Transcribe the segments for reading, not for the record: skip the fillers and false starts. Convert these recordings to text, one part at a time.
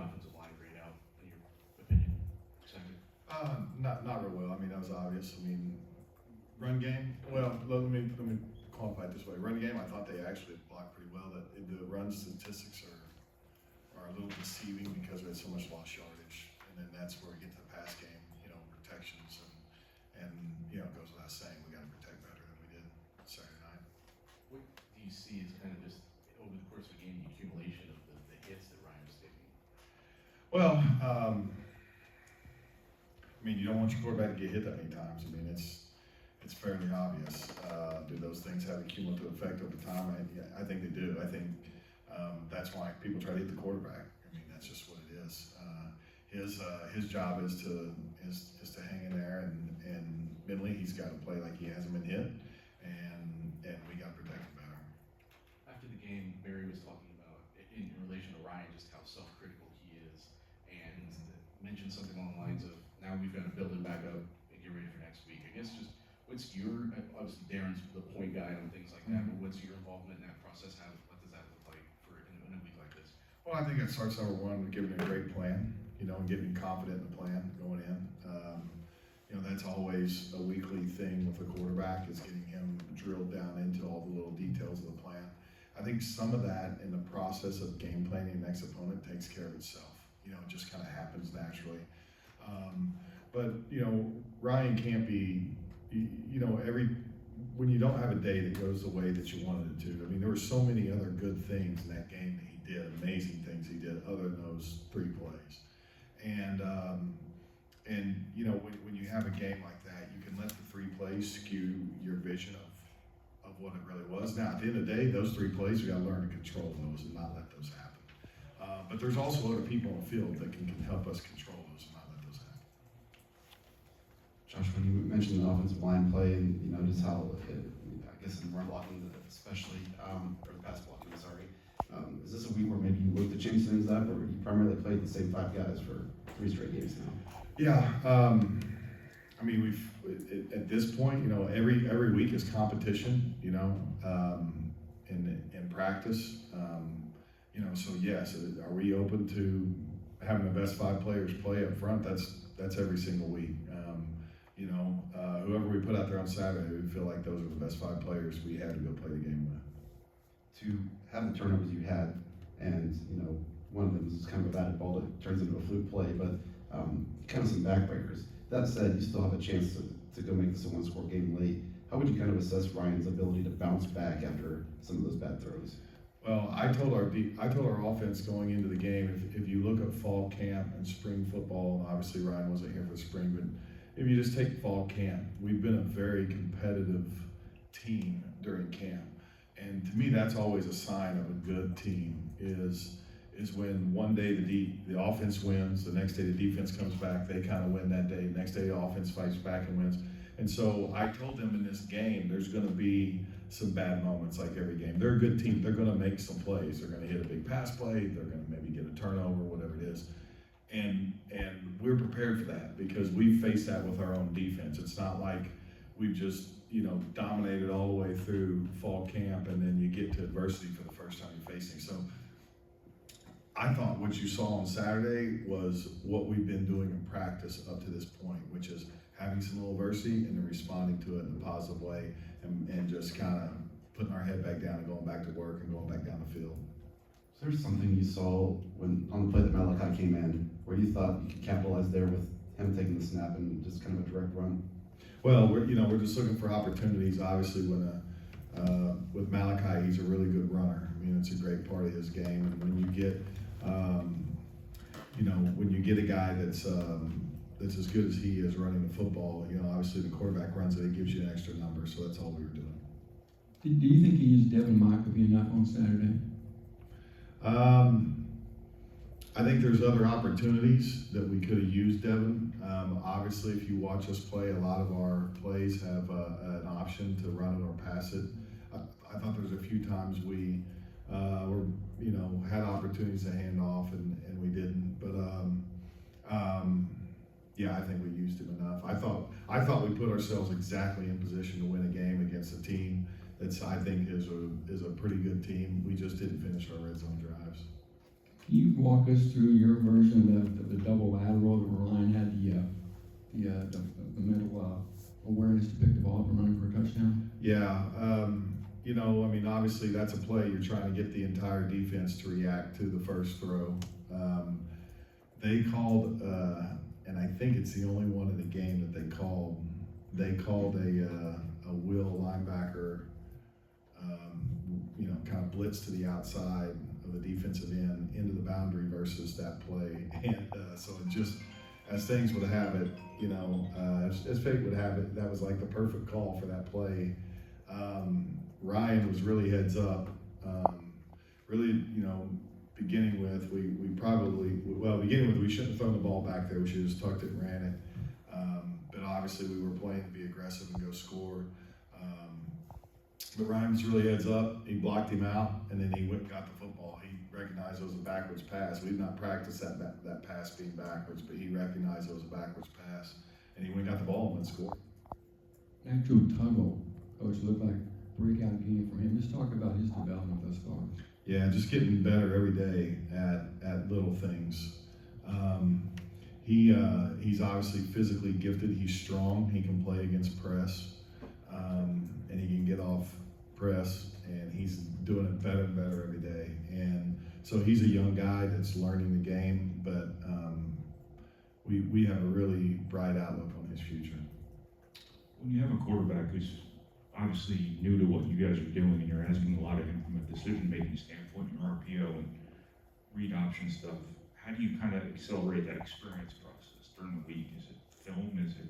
offensive line grade out, in your opinion? Second. Not real well. I mean, that was obvious. I mean, run game. Well, let me qualify it this way. Run game, I thought they actually blocked pretty well. That the run statistics are a little deceiving because we had so much lost yardage, and then that's where we get to the pass game. Protections and it goes without saying we got to protect better than we did Saturday night. What do you see as kind of just over the course of a game, the accumulation of the hits that Ryan was taking? Well, you don't want your quarterback to get hit that many times. I mean, it's fairly obvious. Do those things have a cumulative effect over time? I think they do. I think that's why people try to hit the quarterback. I mean, that's just what it is. His job is to hang in there, and mentally he's got to play like he hasn't been hit, and we got to protect him better. After the game, Barry was talking about, in relation to Ryan, just how self-critical he is, and mentioned something along the lines of, now we've got to build him back up and get ready for next week. I guess just what's your, obviously Darren's the point guy on things like that, but what's your involvement in that process? What does that look like for in a week like this? Well, I think it starts number one with giving a great plan, and getting confident in the plan going in. That's always a weekly thing with a quarterback, is getting him drilled down into all the little details of the plan. I think some of that in the process of game planning the next opponent takes care of itself. It just kind of happens naturally. But Ryan can't be, when you don't have a day that goes the way that you wanted it to. I mean, there were so many other good things in that game that he did, amazing things he did, other than those 3 plays. And when you have a game like that, you can let the 3 plays skew your vision of what it really was. Now, at the end of the day, those 3 plays, we got to learn to control those and not let those happen. But there's also other people on the field that can help us control those and not let those happen. Josh, when you mentioned the offensive line play and just how, I guess in run blocking especially, or pass blocking, sorry, is this a week where maybe you look to change things up, or you primarily played the same 5 guys for 3 straight games now? Yeah, we've at this point, every week is competition, in practice, So yes, are we open to having the best 5 players play up front? That's every single week. Whoever we put out there on Saturday, we feel like those are the best 5 players we had to go play the game with. To have the turnovers you had, and one of them is kind of a batted ball that turns into a fluke play, but kind of some backbreakers. That said, you still have a chance to go make this a 1-score game late. How would you kind of assess Ryan's ability to bounce back after some of those bad throws? Well, I told our offense going into the game, if you look at fall camp and spring football, obviously Ryan wasn't here for spring, but if you just take fall camp, we've been a very competitive team during camp. And to me, that's always a sign of a good team, is when one day the offense wins, the next day the defense comes back, they kind of win that day, the next day the offense fights back and wins. And so I told them in this game, there's going to be some bad moments like every game. They're a good team. They're going to make some plays. They're going to hit a big pass play. They're going to maybe get a turnover, whatever it is. And we're prepared for that because we faced that with our own defense. It's not like we've just dominated all the way through fall camp and then you get to adversity for the first time you're facing. So I thought what you saw on Saturday was what we've been doing in practice up to this point, which is having some little adversity and then responding to it in a positive way and just kind of putting our head back down and going back to work and going back down the field. Is there something you saw when on the play that Malachi came in where you thought you could capitalize there with him taking the snap and just kind of a direct run? Well, we're just looking for opportunities. Obviously, with Malachi, he's a really good runner. I mean, it's a great part of his game. And when you get a guy that's as good as he is running the football, obviously the quarterback runs it, it gives you an extra number. So that's all we were doing. Do you think he used Devin Mockaby enough on Saturday? I think there's other opportunities that we could have used Devin. Obviously, if you watch us play, a lot of our plays have an option to run it or pass it. I thought there was a few times we had opportunities to hand off and we didn't. But I think we used him enough. I thought we put ourselves exactly in position to win a game against a team that's I think is a pretty good team. We just didn't finish our red zone drives. Can you you walk us through your version of the double lateral that Ryan had the mental awareness to pick the ball up and run for a touchdown? Yeah, I mean, obviously that's a play you're trying to get the entire defense to react to the first throw. They called, and I think it's the only one in the game that they called. They called a will linebacker, kind of blitz to the outside of the defensive end into the boundary versus that play. And so it just, as things would have it, as fate would have it, that was like the perfect call for that play. Ryan was really heads up. Beginning with, we shouldn't have thrown the ball back there. We should have just tucked it and ran it. But obviously we were playing to be aggressive and go score. But Ryan was really heads up. He blocked him out, and then he went and got the football. He recognized it was a backwards pass. We did not practice that pass being backwards, but he recognized it was a backwards pass, and he went and got the ball and went and scored. Actual Tuggle, coach, looked like a breakout game for him. Just talk about his development thus far. Yeah, just getting better every day at little things. He's obviously physically gifted. He's strong. He can play against press, and he can get off press, and he's doing it better and better every day. And so he's a young guy that's learning the game, but we have a really bright outlook on his future. When you have a quarterback who's obviously new to what you guys are doing, and you're asking a lot of him from a decision-making standpoint, your RPO and read option stuff, how do you kind of accelerate that experience process during the week? Is it film? Is it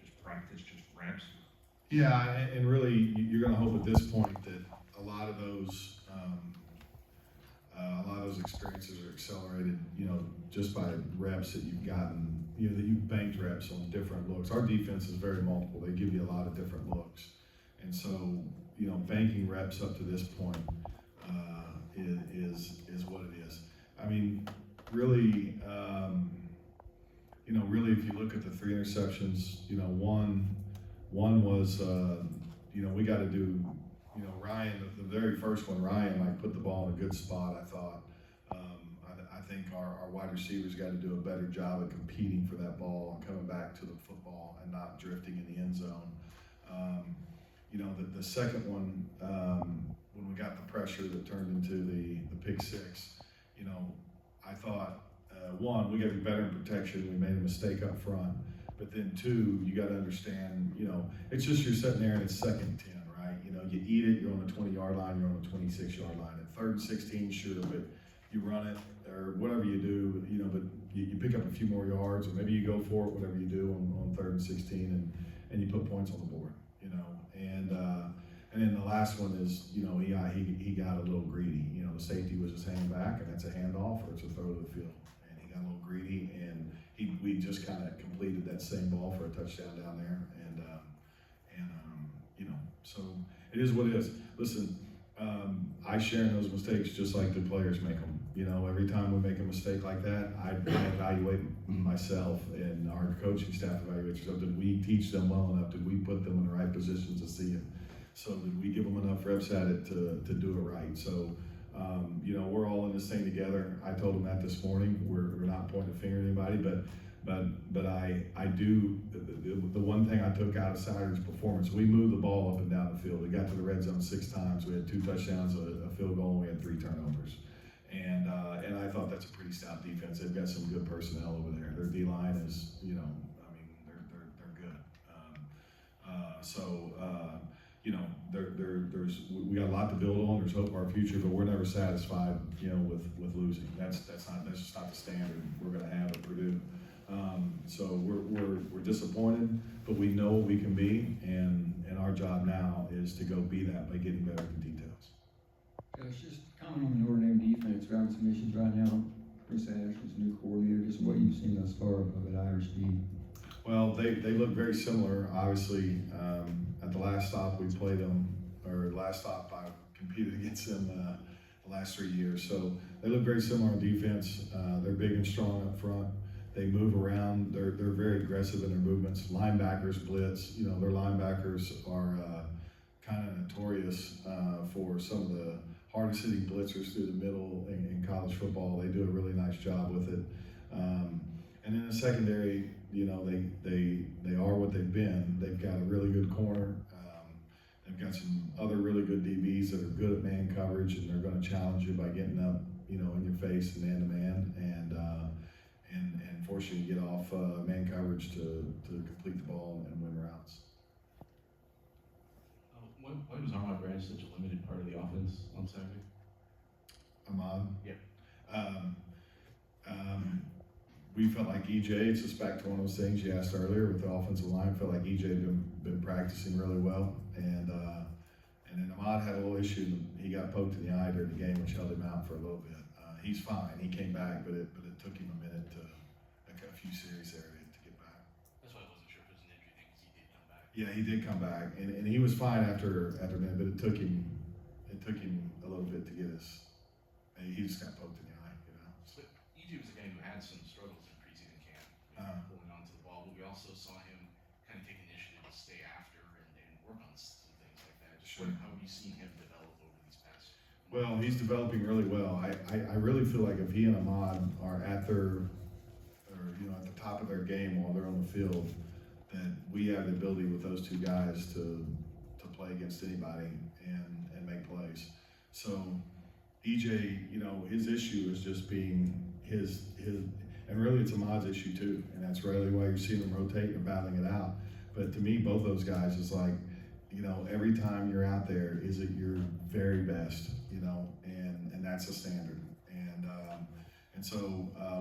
just practice, just reps? Yeah, and really, you're going to hope at this point that a lot of those experiences are accelerated, just by reps that you've gotten, that you've banked reps on different looks. Our defense is very multiple. They give you a lot of different looks. And so, banking reps up to this point is what it is. I mean, really, if you look at the 3 interceptions, one was, we got to do, Ryan, the very first one, Ryan, put the ball in a good spot, I thought. I think our wide receivers got to do a better job at competing for that ball and coming back to the football and not drifting in the end zone. The second one, when we got the pressure that turned into the pick six, I thought, one, we got to be better in protection. We made a mistake up front. But then two, you got to understand, it's just you're sitting there and it's 2nd and 10, right? You eat it, you're on the 20-yard line, you're on the 26-yard line. At 3rd and 16, sure, but you run it or whatever you do, but you pick up a few more yards, or maybe you go for it, whatever you do on 3rd and 16, and you put points on the board, And then the last one is, he got a little greedy. The safety was just hanging back, and that's a handoff or it's a throw to the field. And he got a little greedy, and we just kind of completed that same ball for a touchdown down there. So it is what it is. Listen, I share in those mistakes just like the players make them. Every time we make a mistake like that, I evaluate myself, and our coaching staff evaluates yourself. Did we teach them well enough? Did we put them in the right positions to see it? So did we give them enough reps at it to do it right? So, we're all in this thing together. I told them that this morning. We're not pointing a finger at anybody, but I do, the one thing I took out of Saturday's performance, we moved the ball up and down the field. We got to the red zone 6 times. We had 2 touchdowns, a field goal, and we had 3 turnovers. And I thought that's a pretty stout defense. They've got some good personnel over there. Their D-line is, they're good. We got a lot to build on. There's hope for our future, but we're never satisfied, with losing. That's just not the standard we're going to have at Purdue. So we're disappointed, but we know what we can be, and our job now is to go be that by getting better at the details. Coach, just comment on the Notre Dame defense, driving some issues right now. Chris Ash is new coordinator. Just what you've seen thus far of at Irish D. Well, they look very similar. Obviously, at the last stop we played them, or last stop I competed against them the last 3 years. So they look very similar on defense. They're big and strong up front. They move around. They're very aggressive in their movements. Linebackers blitz. Their linebackers are kind of notorious for some of the hardest hitting blitzers through the middle in college football. They do a really nice job with it. And in the secondary, you know, they are what they've been. They've got a really good corner. They've got some other really good DBs that are good at man coverage, and they're going to challenge you by getting up, you know, in your face and man-to-man, and force you to get off man coverage to complete the ball and win routes. Why was Armand Branch such a limited part of the offense on Saturday? Ahmad? Yep. We felt like EJ, it's just back to one of those things you asked earlier with the offensive line, felt like EJ had been practicing really well, and then Ahmad had a little issue. He got poked in the eye during the game, which held him out for a little bit. He's fine, he came back, but it took him a minute a few series there to get back. That's why I wasn't sure if it was an injury thing, because he did come back. Yeah, he did come back, and he was fine after a minute, but it took him a little bit to get he just got poked in the eye, you know. But EJ was a guy who had some struggles in preseason camp, holding on to the ball, but we also saw him kind of take initiative to stay after and work on some things like that. Just Sure. how have you seen him develop over these past? Well, he's developing really well. I really feel like if he and Ahmad are at the top of their game while they're on the field, that we have the ability with those two guys to play against anybody and make plays. So EJ, you know, his issue is just being his, and really it's Ahmad's issue too, and that's really why you're seeing them rotate and battling it out. But to me, both those guys is like, you know, every time you're out there, is it your very best, you know, and that's a standard. And so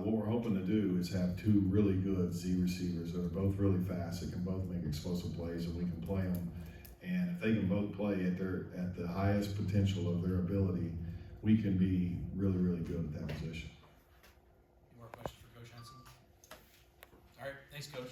what we're hoping to do is have two really good Z receivers that are both really fast, that can both make explosive plays, and we can play them. And if they can both play at the highest potential of their ability, we can be really, really good at that position. Any more questions for Coach Henson? All right, thanks, Coach.